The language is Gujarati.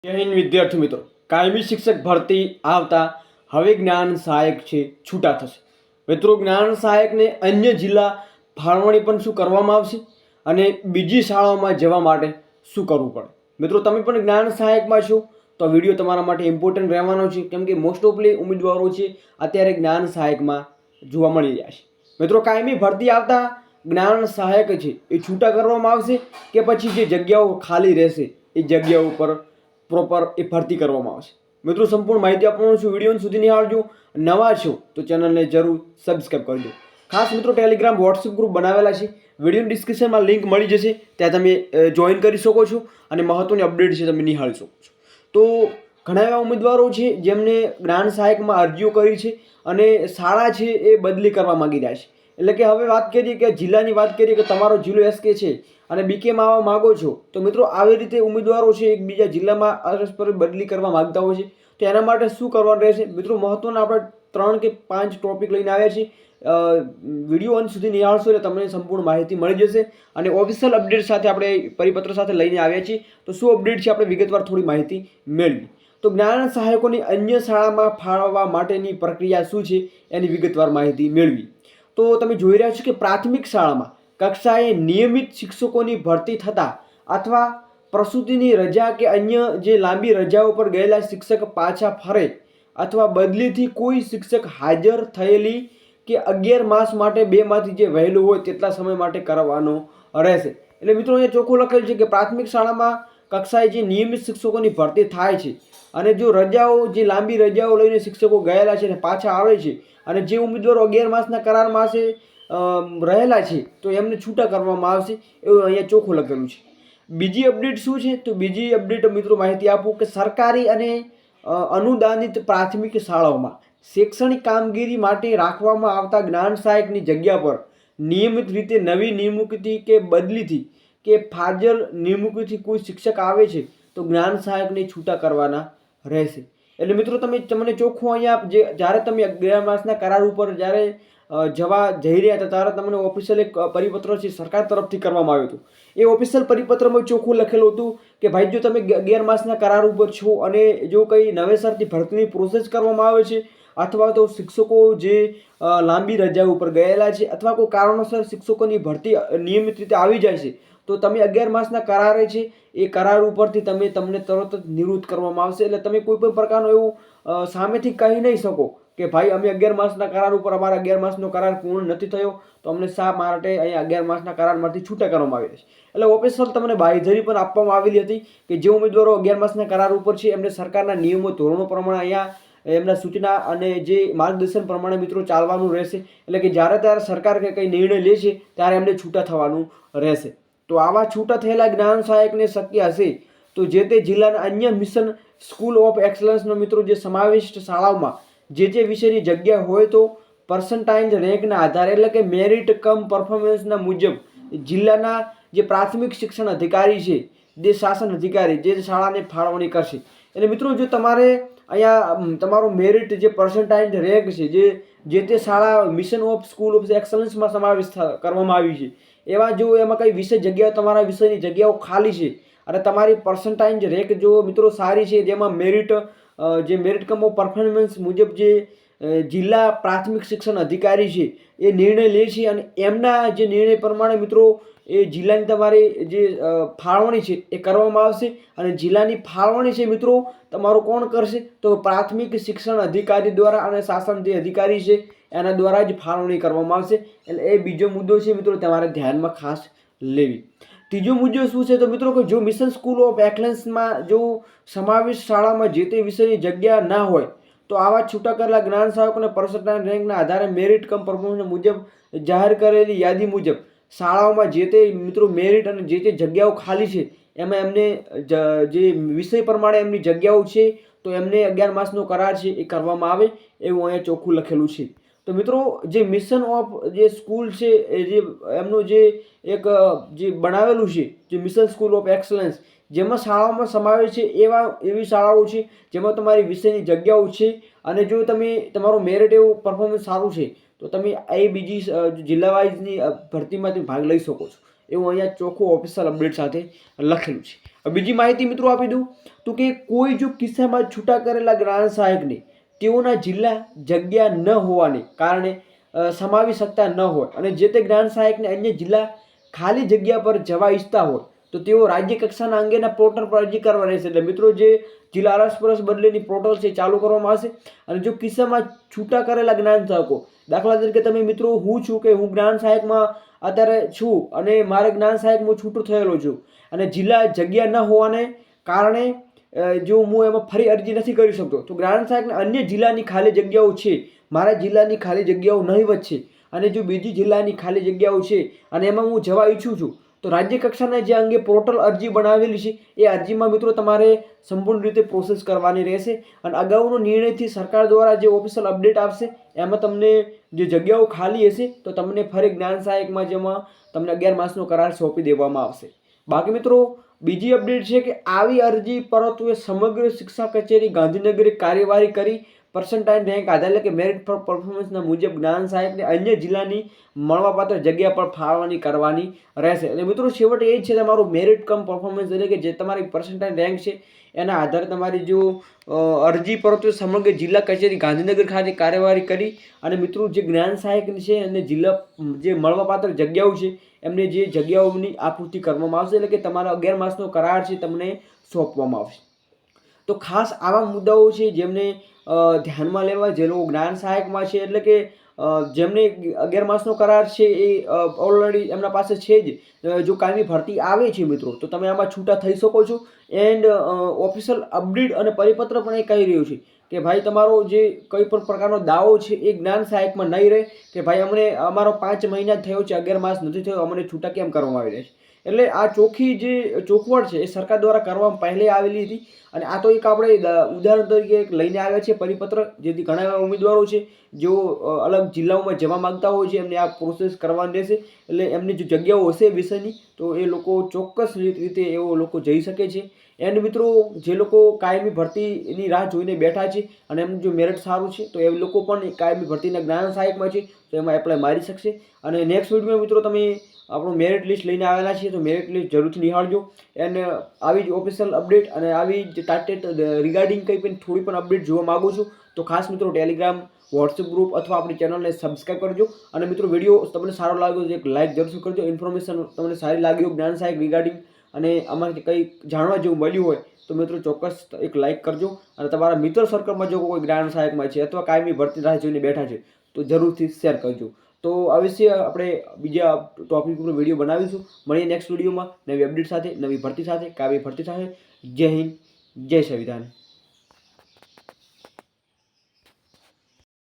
જય હિન્દ વિદ્યાર્થી મિત્રો, કાયમી શિક્ષક ભરતી આવતા હવે જ્ઞાન સહાયક છે છૂટા થશે. મિત્રો, જ્ઞાન સહાયકને અન્ય જિલ્લા ફાળવણી પણ શું કરવામાં આવશે અને બીજી શાળાઓમાં જવા માટે શું કરવું પડે. મિત્રો, તમે પણ જ્ઞાન સહાયકમાં છો તો વિડીયો તમારા માટે ઇમ્પોર્ટન્ટ રહેવાનો છે, કેમ કે મોસ્ટ ઓફલી ઉમેદવારો છે અત્યારે જ્ઞાન સહાયકમાં જોવા મળી રહ્યા છે. મિત્રો, કાયમી ભરતી આવતા જ્ઞાન સહાયક છે એ છૂટા કરવામાં આવશે કે પછી જે જગ્યાઓ ખાલી રહેશે એ જગ્યાઓ ઉપર પ્રોપર એ ભરતી કરવામાં આવશે. મિત્રો, સંપૂર્ણ માહિતી આપવાનો છું, વિડીયો સુધી નિહાળજો. નવા છો તો ચેનલને જરૂર સબસ્ક્રાઈબ કરજો. ખાસ મિત્રો, ટેલિગ્રામ વોટ્સએપ ગ્રુપ બનાવેલા છે, વિડીયો ડિસ્ક્રિપ્શનમાં લિંક મળી જશે, ત્યાં તમે જોઈન કરી શકો છો અને મહત્વની અપડેટ છે તમે નિહાળી શકો છો. તો ઘણા એવા ઉમેદવારો છે જેમને જ્ઞાન સહાયકમાં અરજીઓ કરી છે અને શાળા છે એ બદલી કરવા માગી રહ્યા છે. એટલે કે હવે વાત કરીએ કે જિલ્લાની વાત કરીએ કે તમારો જિલ્લો એસકે છે અને બીકેમાં આવવા માગો છો, તો મિત્રો આવી રીતે ઉમેદવારો છે એક બીજા જિલ્લામાં પરસ્પર બદલી કરવા માગતા હોય છે. તો એના માટે શું કરવાનું રહેશે મિત્રો, મહત્વના આપણે 3 કે 5 ટોપિક લઈને આવ્યા છીએ. વિડીયો અંત સુધી નિહાળશો એટલે તમને સંપૂર્ણ માહિતી મળી જશે અને ઓફિશિયલ અપડેટ સાથે આપણે પરિપત્ર સાથે લઈને આવ્યા છીએ. તો શું અપડેટ છે આપણે વિગતવાર થોડી માહિતી મેળવી. તો જ્ઞાન સહાયકોની અન્ય શાળામાં ફાળવવા માટેની પ્રક્રિયા શું છે એની વિગતવાર માહિતી મેળવી. તો તમે જોઈ રહ્યા છો કે પ્રાથમિક શાળામાં કક્ષાએ નિયમિત શિક્ષકોની ભરતી થતાં અથવા પ્રસૂતિની રજા કે અન્ય જે લાંબી રજાઓ પર ગયેલા શિક્ષક પાછા ફરે અથવા બદલીથી કોઈ શિક્ષક હાજર થયેલી કે 11 માસ માટે 2માંથી જે વહેલું હોય તેટલા સમય માટે કરવાનો રહેશે. એટલે મિત્રો, અહીંયા ચોખ્ખું લખેલ છે કે પ્રાથમિક શાળામાં કક્ષાએ જે નિયમિત શિક્ષકોની ભરતી થાય છે અને જો રજાઓ જે લાંબી રજાઓ લઈને શિક્ષકો ગયેલા છે અને પાછા આવે છે અને જે ઉમેદવારો 11 માસના કરારમાં છે રહેલા છે તો એમને છૂટા કરવામાં આવશે, એવું અહીંયા ચોખ્ખું લખેલું છે. બીજી અપડેટ શું છે, તો બીજી અપડેટ મિત્રો માહિતી આપું કે સરકારી અને અનુદાનિત પ્રાથમિક શાળાઓમાં શૈક્ષણિક કામગીરી માટે રાખવામાં આવતા જ્ઞાન સહાયકની જગ્યા પર નિયમિત રીતે નવી નિમણૂકથી કે બદલીથી કે ફાજલ નિમણૂકથી કોઈ શિક્ષક આવે છે તો જ્ઞાન સહાયકને છૂટા કરવાના રહેશે. એટલે મિત્રો, તમને ચોખ્ખું અહીંયા જ્યારે તમે 11 માસના કરાર ઉપર જ્યારે જવા જઈ રહ્યા હતા ત્યારે તમને ઓફિશિયલ એક પરિપત્ર છે સરકાર તરફથી કરવામાં આવ્યું હતું. એ ઓફિશિયલ પરિપત્રમાં ચોખ્ખું લખેલું હતું કે ભાઈ, જો તમે 11 માસના કરાર ઉપર છો અને જો કંઈ નવેસરથી ભરતીની પ્રોસેસ કરવામાં આવે છે અથવા તો શિક્ષકો જે લાંબી રજા ઉપર ગયેલા છે અથવા કોઈ કારણોસર શિક્ષકોની ભરતી નિયમિત રીતે આવી જાય છે તો તમે 11 માસના કરારે છે એ કરાર ઉપરથી તમને તરત જ નિવૃત્ત કરવામાં આવશે. એટલે તમે કોઈ પણ પ્રકારનું એવું સામેથી કહી નહીં શકો કે ભાઈ અમે 11 માસના કરાર ઉપર અમારા 11 માસનો કરાર પૂર્ણ નથી થયો તો અમને શા માટે અહીંયા 11 માસના કરારમાંથી છૂટા કરવામાં આવ્યા છે. એટલે ઓફિશિયલ તમને બાંયધરી પણ આપવામાં આવેલી હતી કે જે ઉમેદવારો 11 માસના કરાર ઉપર છે એમને સરકારના નિયમો ધોરણો પ્રમાણે અહીંયા એમના સૂચના અને જે માર્ગદર્શન પ્રમાણે મિત્રો ચાલવાનું રહેશે. એટલે કે જ્યારે ત્યારે સરકાર કે કંઈ નિર્ણય લે છે ત્યારે એમને છૂટા થવાનું રહેશે. તો આવા છૂટા થયેલા જ્ઞાન સહાયકને શક્ય હશે તો જે તે જિલ્લાના અન્ય મિશન સ્કૂલ ઓફ એક્સલન્સનો મિત્રો જે સમાવિષ્ટ શાળાઓમાં જે વિષયની જગ્યા હોય તો પર્સન્ટાઇલ રેન્કના આધારે એટલે કે મેરિટ કમ પરફોર્મન્સના મુજબ જિલ્લાના જે પ્રાથમિક શિક્ષણ અધિકારી છે, જે શાસન અધિકારી જે શાળાને ફાળવણી કરશે. એટલે મિત્રો, જો તમારે અહીંયા તમારો મેરિટ જે પર્સન્ટાઇલ રેન્ક છે જે તે શાળા મિશન ઓફ સ્કૂલ ઓફ એક્સલન્સમાં સમાવેશ કરવામાં આવી છે એવા જો એમાં કઈ વિષય જગ્યાઓ તમારા વિષયની જગ્યાઓ ખાલી છે અને તમારી પર્સન્ટાઇલ રેન્ક જો મિત્રો સારી છે જેમાં મેરિટ કમ ઓફ પરફોર્મન્સ મુજબ જે જિલ્લા પ્રાથમિક શિક્ષણ અધિકારી છે એ નિર્ણય લે છે અને એમના જે નિર્ણય પ્રમાણે મિત્રો એ જિલ્લાની તમારી જે ફાળવણી છે એ કરવામાં આવશે. અને જિલ્લાની ફાળવણી છે મિત્રો તમારું કોણ કરશે તો પ્રાથમિક શિક્ષણ અધિકારી દ્વારા અને શાસન જે અધિકારી છે એના દ્વારા જ ફાળવણી કરવામાં આવશે. એટલે એ બીજો મુદ્દો છે મિત્રો, તમારે ધ્યાનમાં ખાસ લેવી. ત્રીજો મુદ્દો શું છે તો મિત્રો કે જો મિશન સ્કૂલ ઓફ એક્સલન્સમાં જો સમાવેશ શાળામાં જે તે વિષયની જગ્યા ના હોય તો આવા છૂટા કરેલા જ્ઞાન સહાયકોને પર્સન્ટાઇલ રેન્કના આધારે મેરિટ કમ પરફોર્મન્સ મુજબ જાહેર કરેલી યાદી મુજબ શાળાઓમાં જે તે મિત્રો મેરિટ અને જે તે જગ્યાઓ ખાલી છે એમાં એમને જે વિષય પ્રમાણે એમની જગ્યાઓ છે તો એમને 11 માસનો કરાર છે એ કરવામાં આવે એવું અહીંયા ચોખ્ખું લખેલું છે. તો મિત્રો, જે મિશન ઓફ જે સ્કૂલ છે જે એમનું જે એક જે બનાવેલું છે જે મિશન સ્કૂલ ઓફ એક્સલન્સ જેમાં શાળાઓમાં સમાવેશ છે એવી શાળાઓ છે જેમાં તમારી વિષયની જગ્યાઓ છે અને જો તમારું મેરિટ એવું પરફોર્મન્સ સારું છે તો તમે એ બીજી જિલ્લા વાઇઝની ભરતીમાં તમે ભાગ લઈ શકો છો, એવું અહીંયા ચોખ્ખું ઓફિશિયલ અપડેટ સાથે લખેલું છે. બીજી માહિતી મિત્રો આપી દઉં તો કે કોઈ જો કિસ્સામાં છૂટા કરેલા જ્ઞાન સહાયકને તેઓના જિલ્લા જગ્યા ન હોવાને કારણે સમાવી શકતા ન હોય અને જે તે જ્ઞાન સહાયકને અન્ય જિલ્લા ખાલી જગ્યા પર જવા ઈચ્છતા હોય તો તેઓ રાજ્ય કક્ષાના અંગેના પોર્ટલ પર અરજી કરવા રહેશે. એટલે મિત્રો જે જિલ્લા અરસપરસ બદલીની પોર્ટલ છે ચાલુ કરવામાં આવશે. અને જો કિસ્સામાં છૂટા કરેલા જ્ઞાન સહાયકો, દાખલા તરીકે તમે મિત્રો હું છું કે હું જ્ઞાન સહાયકમાં અત્યારે છું અને મારે જ્ઞાન સહાયકમાં છૂટું થયેલો છું અને જિલ્લા જગ્યા ન હોવાને કારણે જો હું એમાં ફરી અરજી નથી કરી શકતો તો જ્ઞાન સહાયકને અન્ય જિલ્લાની ખાલી જગ્યાઓ છે, મારા જિલ્લાની ખાલી જગ્યાઓ નહીવત છે અને જો બીજી જિલ્લાની ખાલી જગ્યાઓ છે અને એમાં હું જવા ઈચ્છું છું તો રાજ્ય કક્ષાના જે અંગે પોર્ટલ અરજી બનાવેલી છે એ અરજીમાં મિત્રો તમારે સંપૂર્ણ રીતે પ્રોસેસ કરવાની રહેશે. અને અગાઉનો નિર્ણયથી સરકાર દ્વારા જે ઓફિશિયલ અપડેટ આવશે એમાં તમને જે જગ્યાઓ ખાલી હશે તો તમને ફરી જ્ઞાન સહાયકમાં જેમાં તમને 11 માસનો કરાર સોંપી દેવામાં આવશે. બાકી મિત્રો બીજી અપડેટ છે કે આવી અરજી પરત્વે સમગ્ર શિક્ષા કચેરી ગાંધીનગરે કાર્યવાહી કરી પર્સન્ટાઇલ રેન્ક આધારે એટલે કે મેરિટ ફોર પરફોર્મન્સના મુજબ જ્ઞાન સહાયકને અન્ય જિલ્લાની મળવાપાત્ર જગ્યા પર ફાળવણી કરવાની રહેશે. એટલે મિત્રો છેવટે એ જ છે તમારું મેરિટ કમ પરફોર્મન્સ એટલે કે જે તમારી પર્સન્ટાઇલ રેન્ક છે એના આધારે તમારી જો અરજી પરત્વે સમગ્ર જિલ્લા કચેરી ગાંધીનગર ખાતે કાર્યવાહી કરી અને મિત્રો જે જ્ઞાન સહાયક છે અને જિલ્લા જે મળવાપાત્ર જગ્યાઓ છે એમને જે જગ્યાઓની આપૂર્તિ કરવામાં આવશે એટલે કે તમારા 11 માસનો કરાર છે તમને સોંપવામાં આવશે. તો ખાસ આવા મુદ્દાઓ છે જેમને ધ્યાનમાં લેવા જે લોકો જ્ઞાન સહાયકમાં છે એટલે કે જેમને 11 માસનો કરાર છે એ ઓલરેડી એમના પાસે છે જ, જો કાયમી ભરતી આવે છે મિત્રો તો તમે આમાં છૂટા થઈ શકો છો. એન્ડ ઓફિશિયલ અપડેટ અને પરિપત્ર પણ એ કહી રહ્યું છે કે ભાઈ તમારો જે કોઈ પણ પ્રકારનો દાવો છે એ જ્ઞાન સહાયકમાં નહીં રહે કે ભાઈ અમને અમારો 5 મહિના થયો છે 11 માસ નથી થયો, અમને છૂટા કેમ કરવામાં આવી રહ્યા છે. એટલે આ ચોખ્ખી જે ચોખવટ છે એ સરકાર દ્વારા કરવામાં પહેલે આવેલી હતી અને આ તો એક આપણે ઉદાહરણ તરીકે એક લઈને આવ્યા છે પરિપત્ર, જેથી ઘણા એવા ઉમેદવારો છે જેઓ અલગ જિલ્લાઓમાં જવા માગતા હોય છે એમને આ પ્રોસેસ કરવાની રહેશે. એટલે એમની જો જગ્યાઓ હશે વિષયની તો એ લોકો ચોક્કસ રીતે એવો લોકો જઈ શકે છે. એન્ડ મિત્રો જે લોકો કાયમી ભરતીની રાહ જોઈને બેઠા છે અને એમનું જો મેરિટ સારું છે તો એ લોકો પણ કાયમી ભરતીના જ્ઞાન સહાયકમાં છે તો એમાં એપ્લાય મારી શકશે. અને નેક્સ્ટ વિડીયોમાં મિત્રો તમે આપણું મેરિટ લિસ્ટ લઈને આવેલા છીએ તો મેરિટ લિસ્ટ જરૂરથી નિહાળજો. એન્ડ આવી જ ઓફિશિયલ અપડેટ અને આવી જ ટાર્ગેટ રિગાર્ડિંગ કંઈ પણ થોડી પણ અપડેટ જોવા માગું છું તો ખાસ મિત્રો ટેલિગ્રામ વોટ્સએપ ગ્રુપ અથવા આપણી ચેનલને સબસ્ક્રાઈબ કરજો. અને મિત્રો વિડીયો તમને સારો લાગ્યો તો એક લાઇક જરૂર કરજો. ઇન્ફોર્મેશન તમને સારી લાગી હોય જ્ઞાન સહાયક રિગાર્ડિંગ અને આમાંથી કંઈ જાણવા જેવું મળ્યું હોય તો મિત્રો ચોક્કસ એક લાઇક કરજો. અને તમારા મિત્ર સર્કલમાં જો કોઈ જ્ઞાન સહાયકમાં છે અથવા કાયમી ભરતી રાહ જોઈને બેઠા છે તો જરૂરથી શેર કરજો. તો અવશ્ય આપણે બીજા ટોપિક ઉપર વિડીયો બનાવીશું. મળીએ નેક્સ્ટ વિડીયોમાં નવી અપડેટ સાથે, નવી ભરતી સાથે, કાયમી ભરતી સાથે. જય હિન્દ, જય સંવિધાન.